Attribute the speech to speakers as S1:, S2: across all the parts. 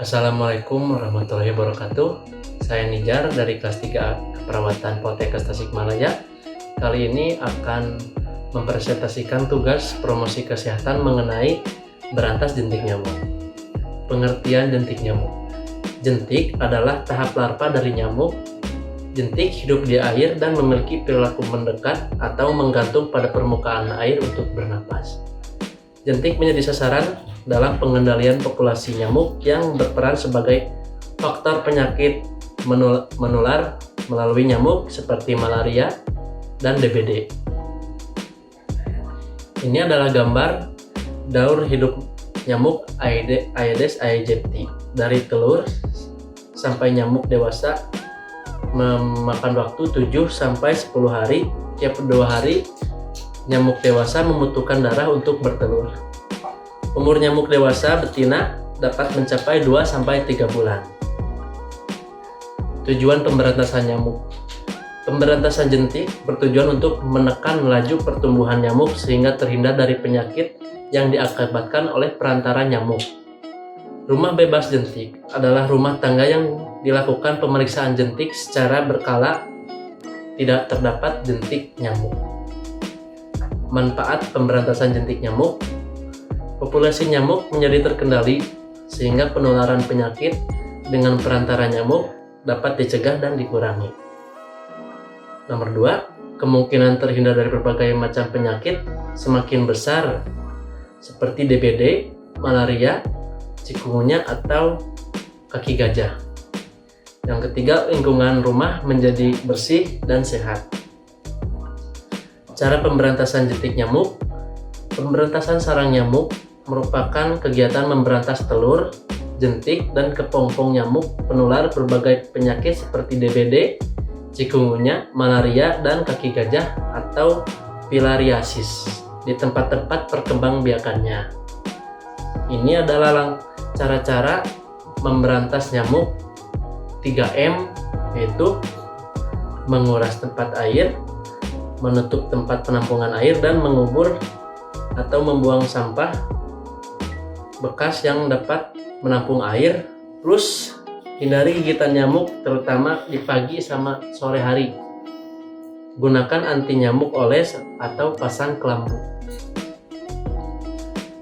S1: Assalamualaikum warahmatullahi wabarakatuh. Saya Nijar dari kelas 3 Keperawatan Poltekkes Tasikmalaya. Kali ini akan mempresentasikan tugas promosi kesehatan mengenai berantas jentik nyamuk. Pengertian jentik nyamuk. Jentik adalah tahap larva dari nyamuk. Jentik hidup di air dan memiliki perilaku mendekat atau menggantung pada permukaan air untuk bernapas. Jentik menjadi sasaran dalam pengendalian populasi nyamuk yang berperan sebagai faktor penyakit menular melalui nyamuk seperti malaria dan DBD. Ini adalah gambar daur hidup nyamuk Aedes aegypti. Dari telur sampai nyamuk dewasa memakan waktu 7-10 hari. Tiap 2 hari nyamuk dewasa membutuhkan darah untuk bertelur. Umur nyamuk dewasa betina dapat mencapai 2-3 bulan. Tujuan pemberantasan nyamuk. Pemberantasan jentik bertujuan untuk menekan laju pertumbuhan nyamuk sehingga terhindar dari penyakit yang diakibatkan oleh perantara nyamuk. Rumah bebas jentik adalah rumah tangga yang dilakukan pemeriksaan jentik secara berkala, tidak terdapat jentik nyamuk. Manfaat pemberantasan jentik nyamuk. Populasi nyamuk menjadi terkendali sehingga penularan penyakit dengan perantara nyamuk dapat dicegah dan dikurangi. Nomor 2, kemungkinan terhindar dari berbagai macam penyakit semakin besar seperti DBD, malaria, chikungunya atau kaki gajah. Yang ketiga, lingkungan rumah menjadi bersih dan sehat. Cara pemberantasan jentik nyamuk. Pemberantasan sarang nyamuk merupakan kegiatan memberantas telur, jentik, dan kepompong nyamuk penular berbagai penyakit seperti DBD, chikungunya, malaria, dan kaki gajah atau filariasis di tempat-tempat perkembangbiakannya. Ini adalah cara-cara memberantas nyamuk 3M, yaitu menguras tempat air, menutup tempat penampungan air, dan mengubur atau membuang sampah bekas yang dapat menampung air. Plus hindari gigitan nyamuk terutama di pagi sama sore hari. Gunakan anti nyamuk oles atau pasang kelambu.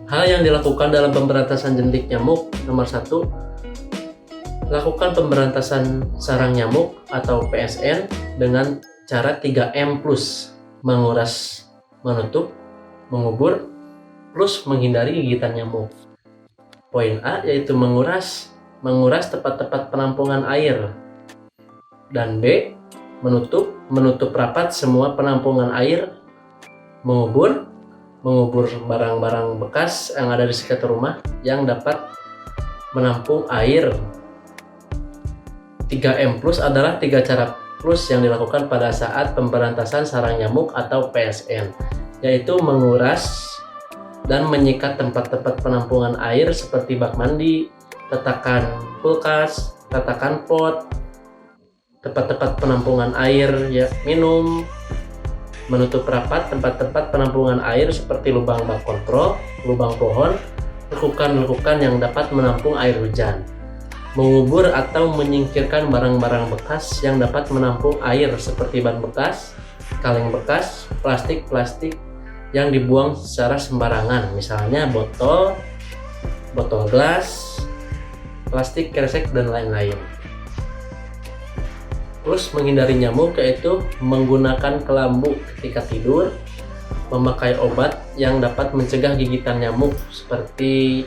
S1: Hal yang dilakukan dalam pemberantasan jentik nyamuk. Nomor 1, lakukan pemberantasan sarang nyamuk atau PSN dengan cara 3M+, menguras, menutup, mengubur, plus menghindari gigitan nyamuk. Poin A yaitu menguras tempat-tempat penampungan air. Dan B, menutup rapat semua penampungan air. Mengubur barang-barang bekas yang ada di sekitar rumah yang dapat menampung air. 3M+ adalah 3 cara plus yang dilakukan pada saat pemberantasan sarang nyamuk atau PSN, yaitu menguras dan menyikat tempat-tempat penampungan air seperti bak mandi, tatakan kulkas, tatakan pot, tempat-tempat penampungan air minum, menutup rapat tempat-tempat penampungan air seperti lubang bak kontrol, lubang pohon, lekukan-lekukan yang dapat menampung air hujan. Mengubur atau menyingkirkan barang-barang bekas yang dapat menampung air seperti ban bekas, kaleng bekas, plastik yang dibuang secara sembarangan, misalnya botol gelas, plastik kresek, dan lain-lain. Terus menghindari nyamuk yaitu menggunakan kelambu ketika tidur, memakai obat yang dapat mencegah gigitan nyamuk seperti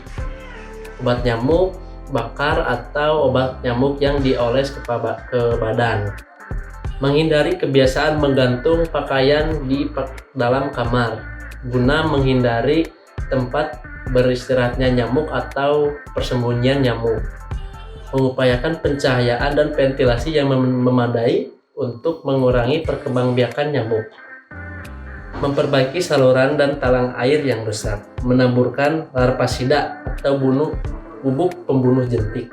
S1: obat nyamuk bakar atau obat nyamuk yang dioles ke badan. Menghindari kebiasaan menggantung pakaian di dalam kamar guna menghindari tempat beristirahatnya nyamuk atau persembunyian nyamuk. Mengupayakan pencahayaan dan ventilasi yang memadai untuk mengurangi perkembangbiakan nyamuk. Memperbaiki saluran dan talang air yang rusak. Menaburkan larvasida atau bubuk pembunuh jentik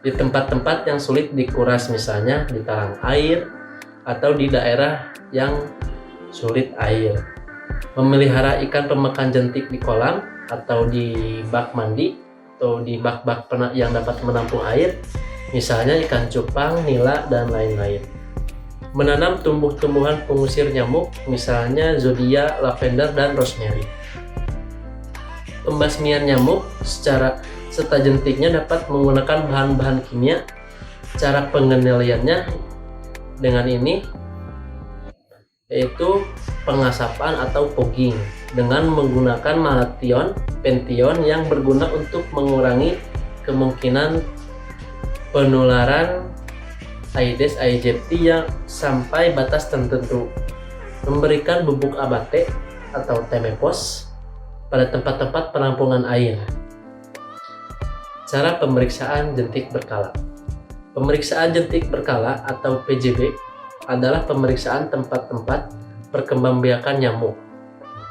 S1: di tempat-tempat yang sulit dikuras, misalnya di talang air atau di daerah yang sulit air. Memelihara ikan pemakan jentik di kolam atau di bak mandi atau di bak-bak yang dapat menampung air, misalnya ikan cupang, nila, dan lain-lain. Menanam tumbuh-tumbuhan pengusir nyamuk, misalnya zodiac, lavender, dan rosemary. Pembasmian nyamuk serta jentiknya dapat menggunakan bahan-bahan kimia. Cara pengendaliannya dengan ini yaitu pengasapan atau fogging dengan menggunakan malation, pention yang berguna untuk mengurangi kemungkinan penularan Aedes aegypti yang sampai batas tertentu. Memberikan bubuk abate atau temepos pada tempat-tempat penampungan air. Cara pemeriksaan jentik berkala. Pemeriksaan jentik berkala atau PJB adalah pemeriksaan tempat-tempat perkembangbiakan nyamuk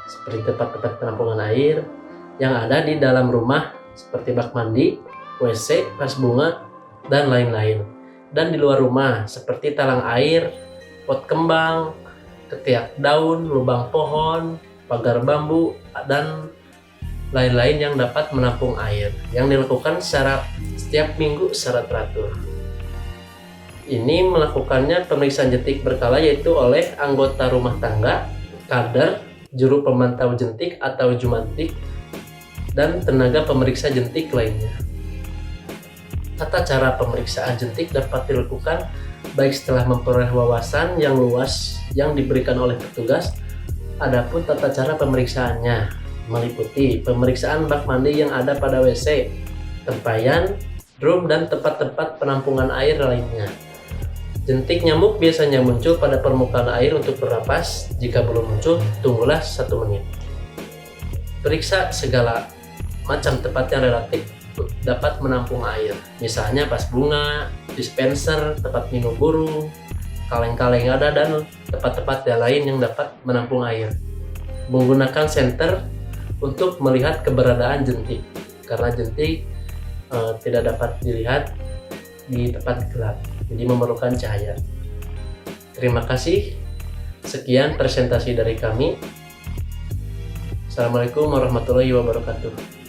S1: seperti tempat-tempat penampungan air yang ada di dalam rumah seperti bak mandi, WC, vas bunga, dan lain-lain, dan di luar rumah seperti talang air, pot kembang, ketiak daun, lubang pohon, pagar bambu, dan lain-lain yang dapat menampung air yang dilakukan setiap minggu secara teratur. Ini melakukannya pemeriksaan jentik berkala yaitu oleh anggota rumah tangga, kader, juru pemantau jentik atau jumantik, dan tenaga pemeriksa jentik lainnya. Tata cara pemeriksaan jentik dapat dilakukan baik setelah memperoleh wawasan yang luas yang diberikan oleh petugas. Adapun tata cara pemeriksaannya meliputi pemeriksaan bak mandi yang ada pada WC, tempayan, drum, dan tempat-tempat penampungan air lainnya. Jentik nyamuk biasanya muncul pada permukaan air untuk bernapas. Jika belum muncul, tunggulah 1 menit. Periksa segala macam tempat yang relatif dapat menampung air, misalnya vas bunga, dispenser, tempat minum burung, kaleng-kaleng ada, dan tempat-tempat yang lain yang dapat menampung air. Menggunakan senter untuk melihat keberadaan jentik, karena jentik tidak dapat dilihat di tempat gelap, jadi memerlukan cahaya. Terima kasih. Sekian presentasi dari kami. Assalamualaikum warahmatullahi wabarakatuh.